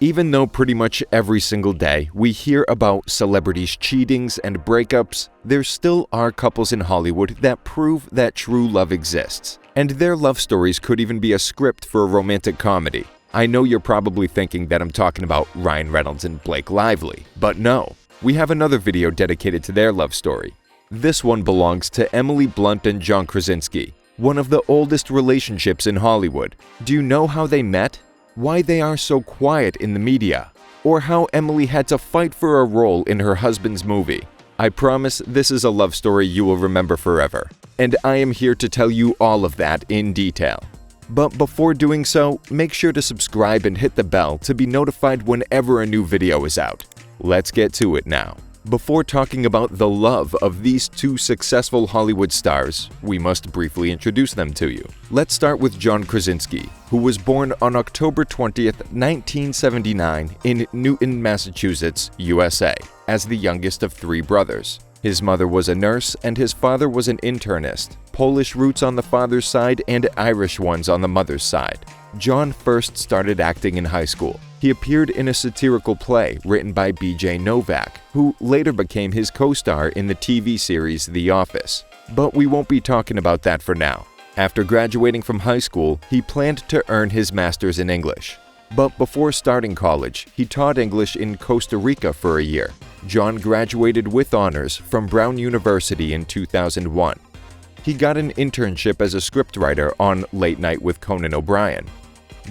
Even though pretty much every single day we hear about celebrities' cheatings and breakups, there still are couples in Hollywood that prove that true love exists. And their love stories could even be a script for a romantic comedy. I know you're probably thinking that I'm talking about Ryan Reynolds and Blake Lively, but no. We have another video dedicated to their love story. This one belongs to Emily Blunt and John Krasinski, one of the oldest relationships in Hollywood. Do you know how they met? Why they are so quiet in the media? Or how Emily had to fight for a role in her husband's movie? I promise this is a love story you will remember forever. And I am here to tell you all of that in detail. But before doing so, make sure to subscribe and hit the bell to be notified whenever a new video is out. Let's get to it now. Before talking about the love of these two successful Hollywood stars, we must briefly introduce them to you. Let's start with John Krasinski, who was born on October 20th, 1979 in Newton, Massachusetts, USA, as the youngest of three brothers. His mother was a nurse and his father was an internist, Polish roots on the father's side and Irish ones on the mother's side. John first started acting in high school. He appeared in a satirical play written by B.J. Novak, who later became his co-star in the TV series The Office. But we won't be talking about that for now. After graduating from high school, he planned to earn his master's in English. But before starting college, he taught English in Costa Rica for a year. John graduated with honors from Brown University in 2001. He got an internship as a scriptwriter on Late Night with Conan O'Brien.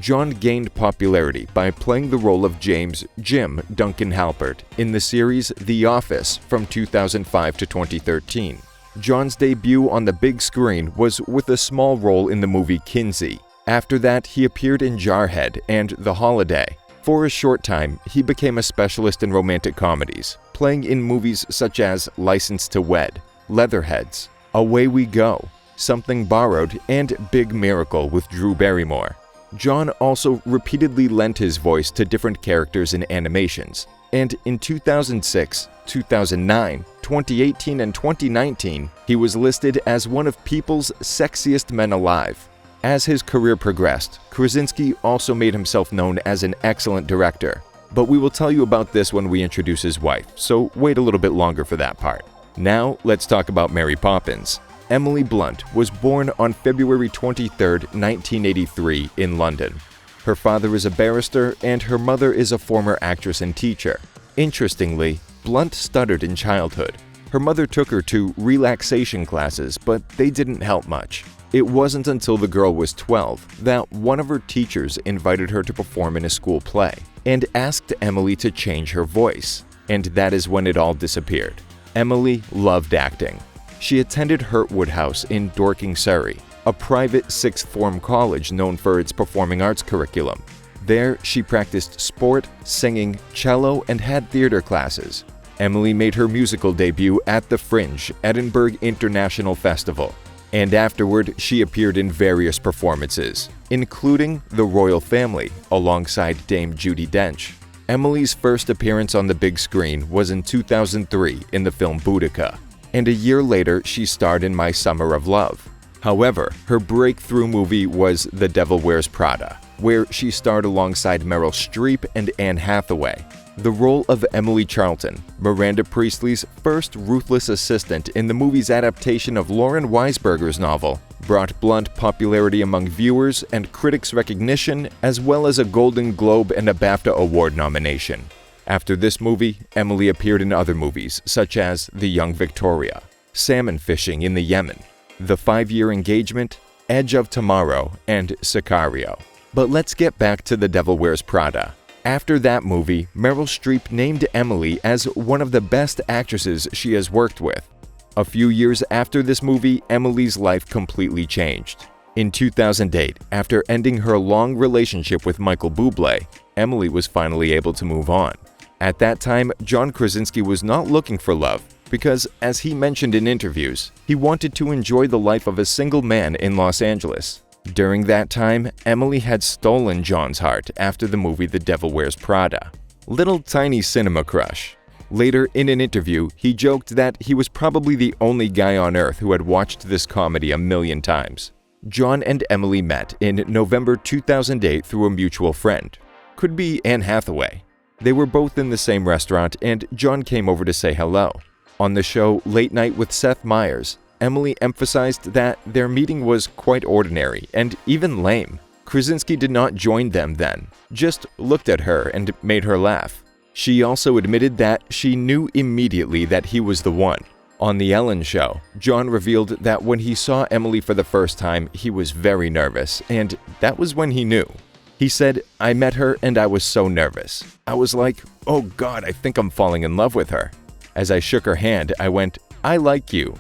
John gained popularity by playing the role of James "Jim" Duncan Halpert in the series The Office from 2005 to 2013. John's debut on the big screen was with a small role in the movie Kinsey. After that, he appeared in Jarhead and The Holiday. For a short time, he became a specialist in romantic comedies, playing in movies such as License to Wed, Leatherheads, Away We Go, Something Borrowed, and Big Miracle with Drew Barrymore. John also repeatedly lent his voice to different characters in animations, and in 2006, 2009, 2018, and 2019, he was listed as one of People's Sexiest Men Alive. As his career progressed, Krasinski also made himself known as an excellent director, but we will tell you about this when we introduce his wife, so wait a little bit longer for that part. Now, let's talk about Mary Poppins. Emily Blunt was born on February 23, 1983 in London. Her father is a barrister and her mother is a former actress and teacher. Interestingly, Blunt stuttered in childhood. Her mother took her to relaxation classes, but they didn't help much. It wasn't until the girl was 12 that one of her teachers invited her to perform in a school play and asked Emily to change her voice, and that is when it all disappeared. Emily loved acting. She attended Hurtwood House in Dorking, Surrey, a private sixth form college known for its performing arts curriculum. There, she practiced sport, singing, cello, and had theater classes. Emily made her musical debut at the Fringe Edinburgh International Festival, and afterward she appeared in various performances, including The Royal Family, alongside Dame Judi Dench. Emily's first appearance on the big screen was in 2003 in the film Boudica, and a year later she starred in My Summer of Love. However, her breakthrough movie was The Devil Wears Prada, where she starred alongside Meryl Streep and Anne Hathaway. The role of Emily Charlton, Miranda Priestley's first ruthless assistant in the movie's adaptation of Lauren Weisberger's novel, brought Blunt popularity among viewers and critics' recognition, as well as a Golden Globe and a BAFTA Award nomination. After this movie, Emily appeared in other movies such as The Young Victoria, Salmon Fishing in the Yemen, The 5-Year Engagement, Edge of Tomorrow, and Sicario. But let's get back to The Devil Wears Prada. After that movie, Meryl Streep named Emily as one of the best actresses she has worked with. A few years after this movie, Emily's life completely changed. In 2008, after ending her long relationship with Michael Bublé, Emily was finally able to move on. At that time, John Krasinski was not looking for love because, as he mentioned in interviews, he wanted to enjoy the life of a single man in Los Angeles. During that time, Emily had stolen John's heart after the movie The Devil Wears Prada. Little tiny cinema crush. Later, in an interview, he joked that he was probably the only guy on earth who had watched this comedy a million times. John and Emily met in November 2008 through a mutual friend. could be Anne Hathaway. They were both in the same restaurant, and John came over to say hello. On the show Late Night with Seth Meyers, Emily emphasized that their meeting was quite ordinary and even lame. Krasinski did not join them then, just looked at her and made her laugh. She also admitted that she knew immediately that he was the one. On The Ellen Show, John revealed that when he saw Emily for the first time, he was very nervous, and that was when he knew. He said, "I met her and I was so nervous. I was like, oh God, I think I'm falling in love with her. As I shook her hand, I went, I like you."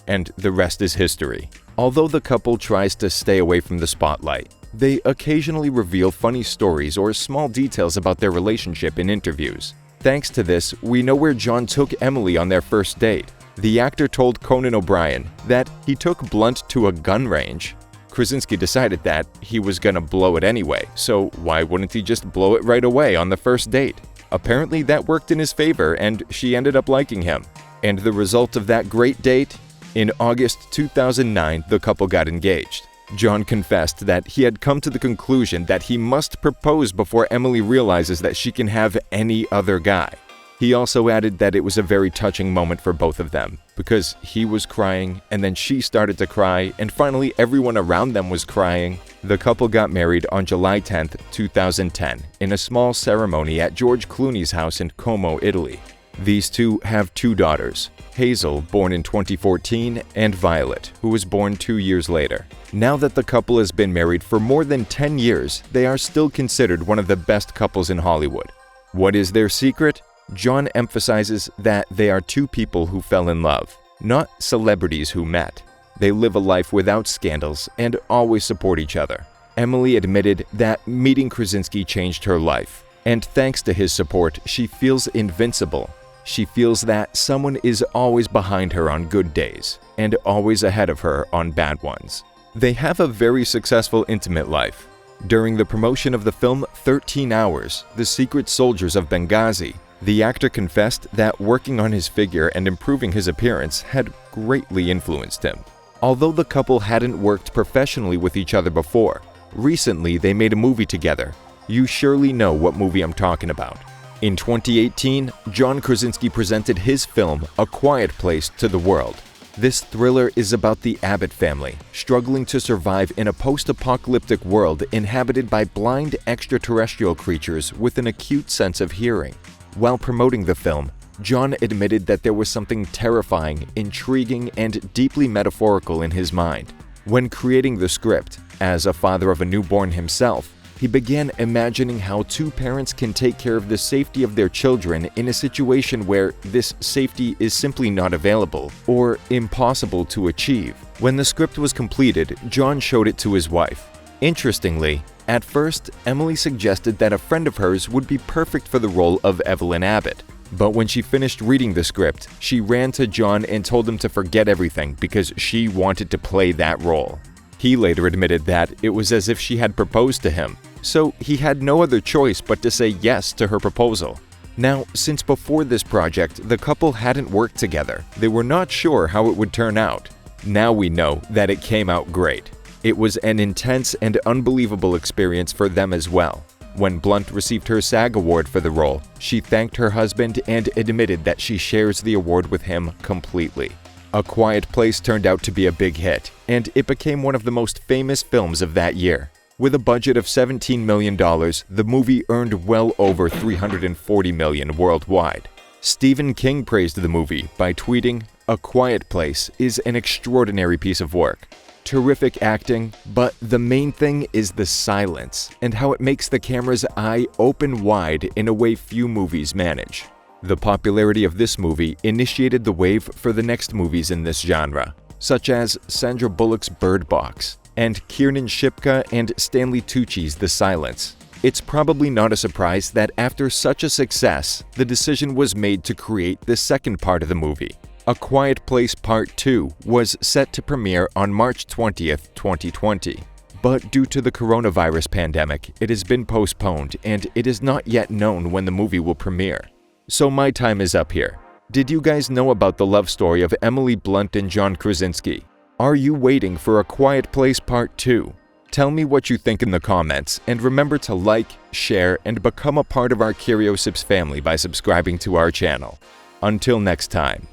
And the rest is history. Although the couple tries to stay away from the spotlight, they occasionally reveal funny stories or small details about their relationship in interviews. Thanks to this, we know where John took Emily on their first date. The actor told Conan O'Brien that he took Blunt to a gun range. Krasinski decided that he was gonna blow it anyway, so why wouldn't he just blow it right away on the first date? Apparently that worked in his favor and she ended up liking him. And the result of that great date? In August 2009, the couple got engaged. John confessed that he had come to the conclusion that he must propose before Emily realizes that she can have any other guy. He also added that it was a very touching moment for both of them, because he was crying, and then she started to cry, and finally everyone around them was crying. The couple got married on July 10, 2010, in a small ceremony at George Clooney's house in Como, Italy. These two have two daughters, Hazel, born in 2014, and Violet, who was born 2 years later. Now that the couple has been married for more than 10 years, they are still considered one of the best couples in Hollywood. What is their secret? John emphasizes that they are two people who fell in love, not celebrities who met. They live a life without scandals and always support each other. Emily admitted that meeting Krasinski changed her life, and thanks to his support, she feels invincible. She feels that someone is always behind her on good days and always ahead of her on bad ones. They have a very successful intimate life. During the promotion of the film 13 Hours, The Secret Soldiers of Benghazi, the actor confessed that working on his figure and improving his appearance had greatly influenced him. Although the couple hadn't worked professionally with each other before, recently they made a movie together. You surely know what movie I'm talking about. In 2018, John Krasinski presented his film A Quiet Place to the world. This thriller is about the Abbott family struggling to survive in a post-apocalyptic world inhabited by blind extraterrestrial creatures with an acute sense of hearing. While promoting the film, John admitted that there was something terrifying, intriguing, and deeply metaphorical in his mind. When creating the script, as a father of a newborn himself, he began imagining how two parents can take care of the safety of their children in a situation where this safety is simply not available or impossible to achieve. When the script was completed, John showed it to his wife. Interestingly, at first, Emily suggested that a friend of hers would be perfect for the role of Evelyn Abbott. But when she finished reading the script, she ran to John and told him to forget everything because she wanted to play that role. He later admitted that it was as if she had proposed to him, so he had no other choice but to say yes to her proposal. Now, since before this project, the couple hadn't worked together, they were not sure how it would turn out. Now we know that it came out great. It was an intense and unbelievable experience for them as well. When Blunt received her SAG award for the role, she thanked her husband and admitted that she shares the award with him completely. A Quiet Place turned out to be a big hit, and it became one of the most famous films of that year. With a budget of $17 million, the movie earned well over $340 million worldwide. Stephen King praised the movie by tweeting, "A Quiet Place is an extraordinary piece of work. Terrific acting, but the main thing is the silence and how it makes the camera's eye open wide in a way few movies manage." The popularity of this movie initiated the wave for the next movies in this genre, such as Sandra Bullock's Bird Box and Kiernan Shipka and Stanley Tucci's The Silence. It's probably not a surprise that after such a success, the decision was made to create the second part of the movie. A Quiet Place Part 2 was set to premiere on March 20th, 2020. But due to the coronavirus pandemic, it has been postponed and it is not yet known when the movie will premiere. So my time is up here. Did you guys know about the love story of Emily Blunt and John Krasinski? Are you waiting for A Quiet Place Part 2? Tell me what you think in the comments, and remember to like, share, and become a part of our Curiosips family by subscribing to our channel. Until next time.